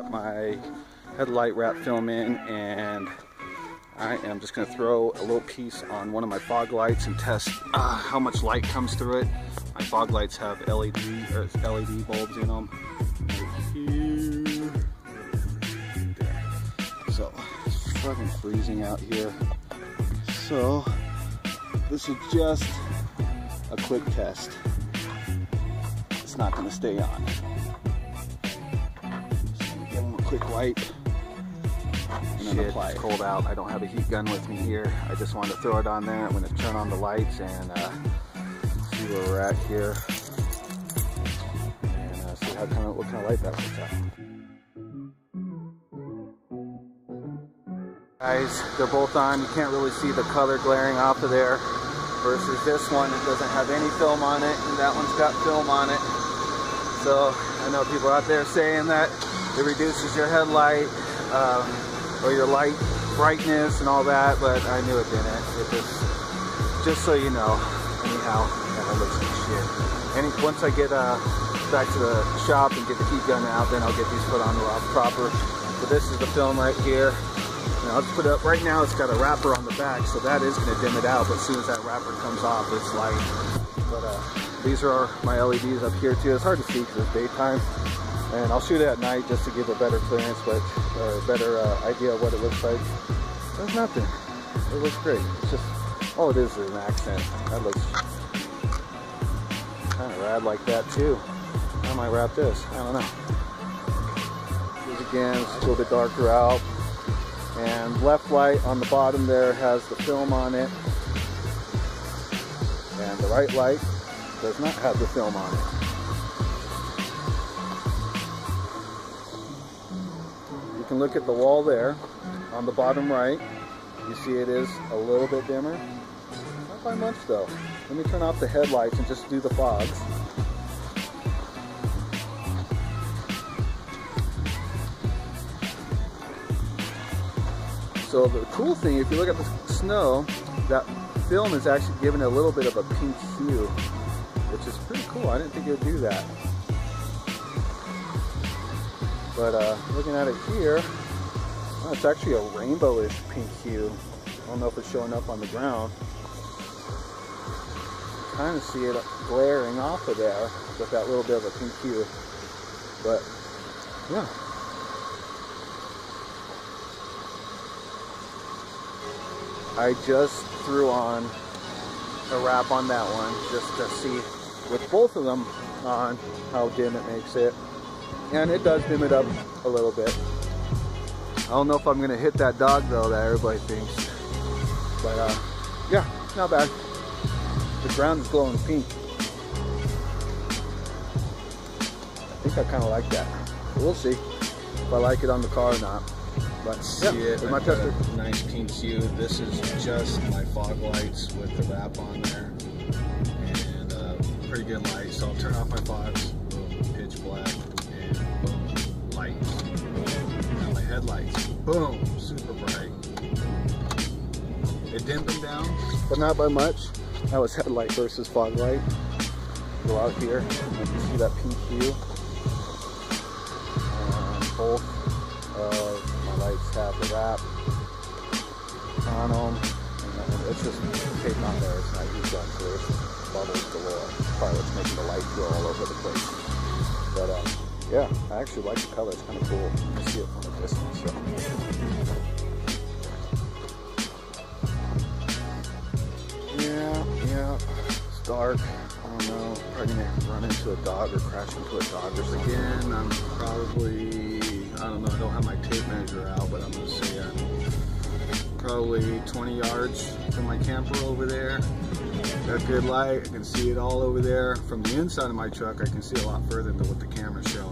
My headlight wrap film in, and I am just going to throw a little piece on one of my fog lights and test how much light comes through it. My fog lights have LED bulbs in them. Right here. There. So it's fucking freezing out here. So this is just a quick test. It's not going to stay on. Quick light and then apply it. It's cold out. I don't have a heat gun with me here. I just wanted to throw it on there. I'm going to turn on the lights and see where we're at here and see what kind of light that puts out. Guys, they're both on. You can't really see the color glaring off of there versus this one. It doesn't have any film on it, and that one's got film on it. So I know people out there saying that it reduces your headlight or your light brightness and all that, but I knew it didn't. It just so you know. Anyhow, it looks like shit. Once I get back to the shop and get the heat gun out, then I'll get these put on proper. So this is the film right here. Now let's put it up. Right now it's got a wrapper on the back, so that is going to dim it out, but as soon as that wrapper comes off, it's light. But these are my LEDs up here too. It's hard to see because it's daytime. And I'll shoot it at night just to give a better clearance, but a better idea of what it looks like. There's nothing. It looks great. It's just, oh, it is an accent. That looks kind of rad like that too. I might wrap this. I don't know. Here's again, it's a little bit darker out. And left light on the bottom there has the film on it. And the right light does not have the film on it. You can look at the wall there on the bottom right. You see it is a little bit dimmer. Not by much though. Let me turn off the headlights and just do the fogs. So the cool thing, if you look at the snow, that film is actually giving it a little bit of a pink hue, which is pretty cool. I didn't think it would do that. But looking at it here, oh, it's actually a rainbowish pink hue. I don't know if it's showing up on the ground. You kind of see it glaring off of there with that little bit of a pink hue. But yeah. I just threw on a wrap on that one just to see with both of them on how dim it makes it. And it does dim it up a little bit. I don't know if I'm going to hit that dog though that everybody thinks. But yeah, not bad. The ground is glowing pink. I think I kind of like that. We'll see if I like it on the car or not. But yeah, it's my tester. Nice pink hue. This is just my fog lights with the wrap on there. And pretty good light. So I'll turn off my fogs. Boom, pitch black. And boom, light. Now my headlights. Boom, super bright. It dimmed them down, but not by much. That was headlight versus fog light. Go out here. You can see that pink hue. And both my lights have the wrap on them. And it's just tape on there. It's not used on, so there's bubbles galore. Probably what's making the light go all over the place. But yeah, I actually like the color. It's kind of cool. You can see it from a distance. So. Yeah, it's dark. I don't know. Probably gonna run into a dog or crash into a dog or something. Again, I'm probably, I don't know, I don't have my tape measure out, but I'm gonna say I'm probably 20 yards from my camper over there. Got good light, I can see it all over there. From the inside of my truck, I can see a lot further than what the camera's showing.